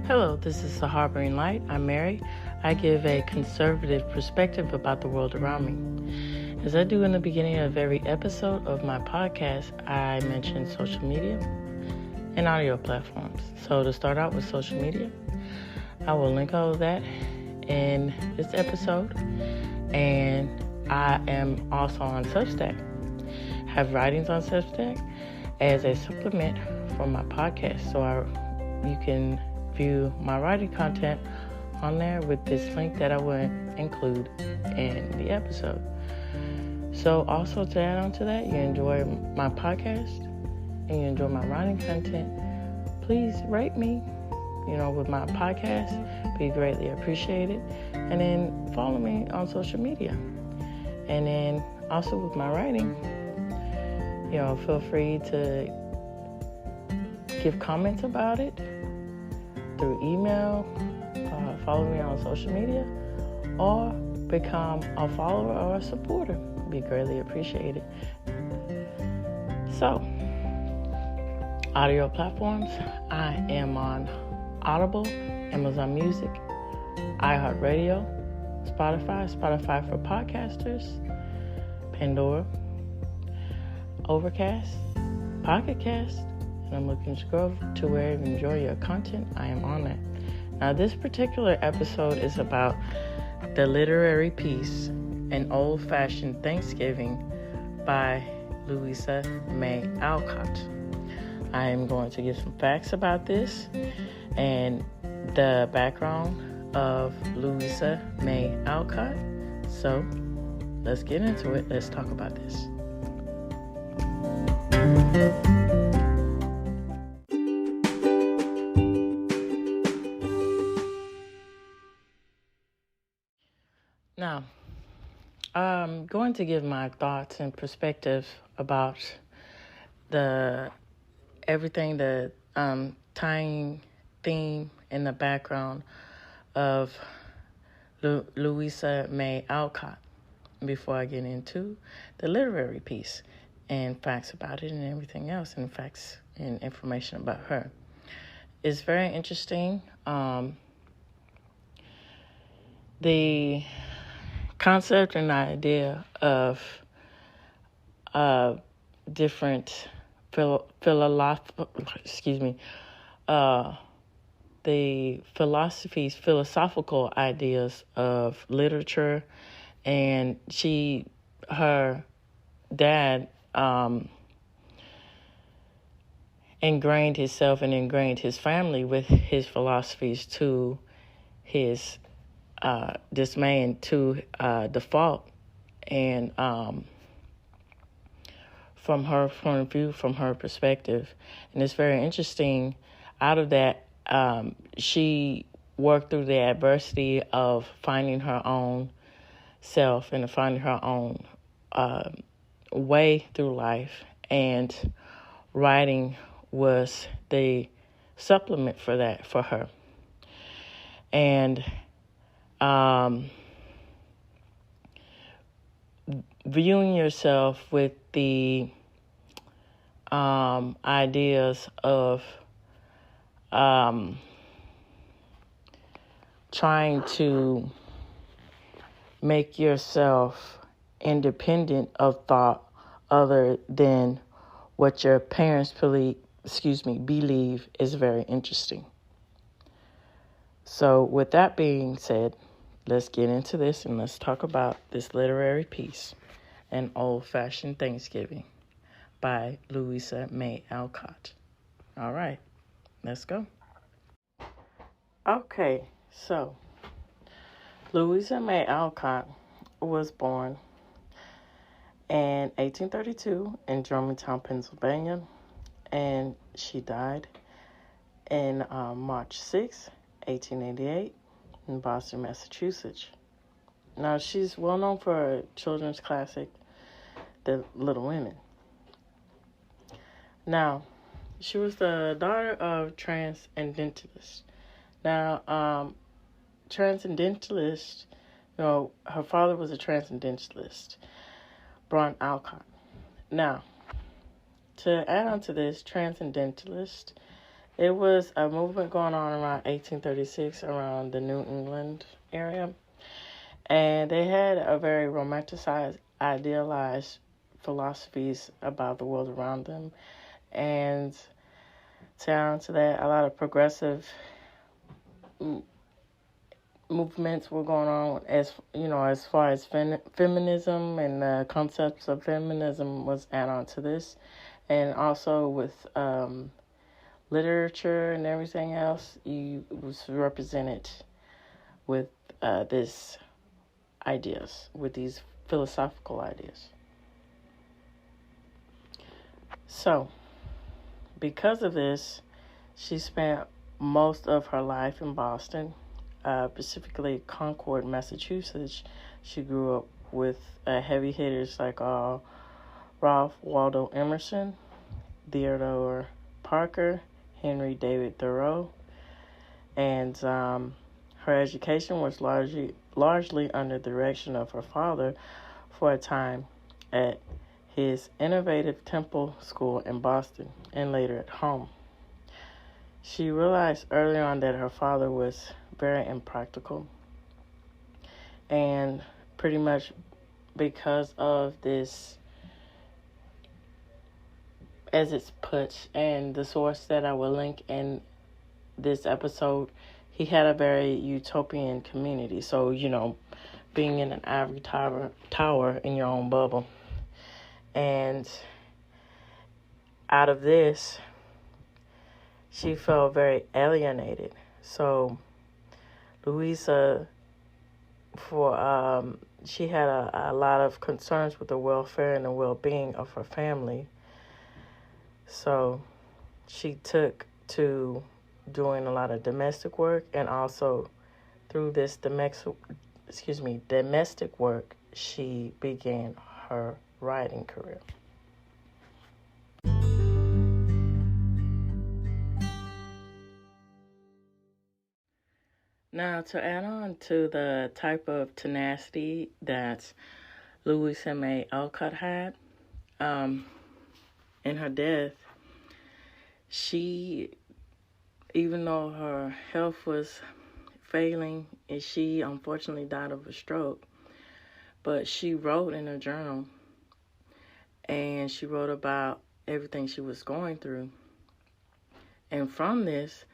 Hello, this is The Harboring Light. I'm Mary. I give a conservative perspective about the world around me. As I do in the beginning of every episode of my podcast, I mention social media and audio platforms. So to start out with social media, I will link all of that in this episode. And I am also on Substack. Have writings on Substack as a supplement for my podcast. So you can view my writing content on there with this link that I will include in the episode. So also to add on to that, you enjoy my podcast and you enjoy my writing content, please rate me, with my podcast, be greatly appreciated. And then follow me on social media. And then also with my writing, feel free to give comments about it through email, follow me on social media, or become a follower or a supporter. Be greatly appreciated. So, audio platforms, I am on Audible, Amazon Music, iHeartRadio, Spotify for podcasters, Pandora, Overcast, Pocket Cast, and I'm looking to grow to where you enjoy your content. I am on that. Now, this particular episode is about the literary piece, An Old-Fashioned Thanksgiving by Louisa May Alcott. I am going to give some facts about this and the background of Louisa May Alcott. So, let's get into it. Let's talk about this. Now, I'm going to give my thoughts and perspective about everything, the tying theme in the background of Louisa May Alcott before I get into the literary piece and facts about it and everything else, and facts and information about her. It's very interesting. The concept and idea of different the philosophical ideas of literature, and her dad ingrained himself and ingrained his family with his philosophies to his dismay and to default. And from her point of view, from her perspective. And it's very interesting. Out of that, she worked through the adversity of finding her own self and finding her own way through life. And writing was the supplement for that for her. And viewing yourself with the ideas of trying to make yourself independent of thought other than what your parents believe is very interesting. So with that being said, let's get into this and let's talk about this literary piece, An Old-Fashioned Thanksgiving by Louisa May Alcott. All right, let's go. Okay, so Louisa May Alcott was born in 1832 in Germantown, Pennsylvania, and she died in March 6, 1888 in Boston, Massachusetts. Now, she's well known for her children's classic, The Little Women. Now, she was the daughter of transcendentalist. Now, transcendentalist, her father was a transcendentalist, Bront Alcott. Now, to add on to this, transcendentalist It was a movement going on around 1836 around the New England area. And they had a very romanticized, idealized philosophies about the world around them. And to add on to that, a lot of progressive movements were going on as far as feminism, and the concepts of feminism was add on to this. And also with literature and everything else, you was represented with these ideas, with these philosophical ideas. So, because of this, she spent most of her life in Boston, specifically Concord, Massachusetts. She grew up with heavy hitters like Ralph Waldo Emerson, Theodore Parker, Henry David Thoreau, and her education was largely under the direction of her father for a time at his innovative Temple School in Boston and later at home. She realized early on that her father was very impractical, and pretty much because of this, as it's put, and the source that I will link in this episode, he had a very utopian community. So, being in an ivory tower in your own bubble. And out of this, she felt very alienated. So, Louisa, she had a lot of concerns with the welfare and the well-being of her family. So she took to doing a lot of domestic work, and also through this domestic work, she began her writing career. Now, to add on to the type of tenacity that Louisa May Alcott had, in her death, she, even though her health was failing, and she unfortunately died of a stroke, but she wrote in her journal, and she wrote about everything she was going through. And from this,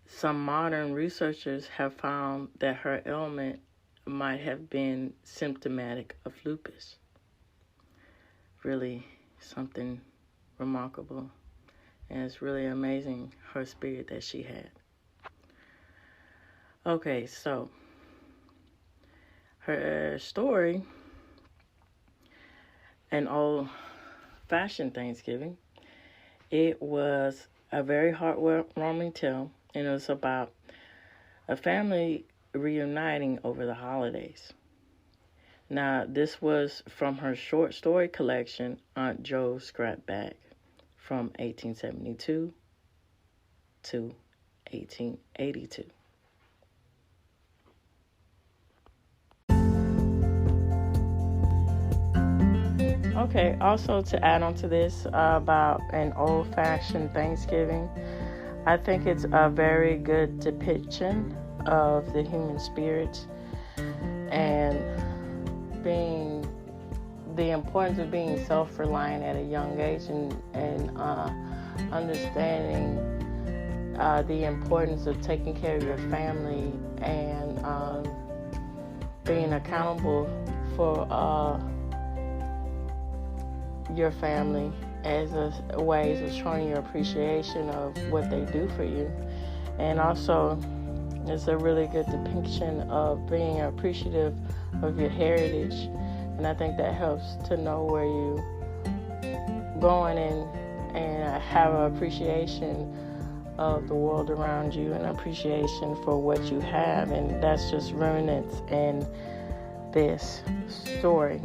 some modern researchers have found that her ailment might have been symptomatic of lupus. Really something remarkable. And it's really amazing, her spirit that she had. Okay, so her story, an old-fashioned Thanksgiving, it was a very heartwarming tale, and it was about a family reuniting over the holidays. Now, this was from her short story collection, Aunt Jo's Scrap Bag, from 1872 to 1882. Okay, also to add on to this about an old-fashioned Thanksgiving, I think it's a very good depiction of the human spirit and the importance of being self-reliant at a young age, and understanding the importance of taking care of your family and being accountable for your family as a ways of showing your appreciation of what they do for you. And also, it's a really good depiction of being appreciative of your heritage. And I think that helps to know where you're going and have an appreciation of the world around you and appreciation for what you have. And that's just remnants in this story.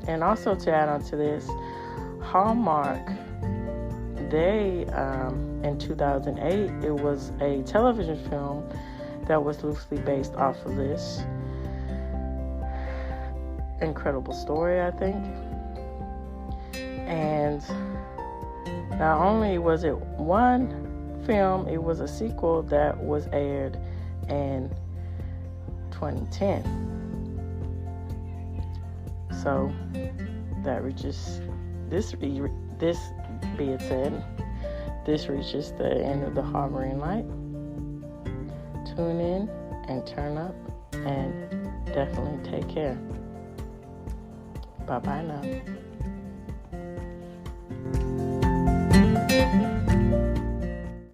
And also to add on to this, Hallmark, they, in 2008, it was a television film that was loosely based off of this incredible story, I think. And not only was it one film. It was a sequel that was aired in 2010. So that reaches this being said, this reaches the end of the Harboring Light. Tune in and turn up, and definitely take care. Bye-bye now.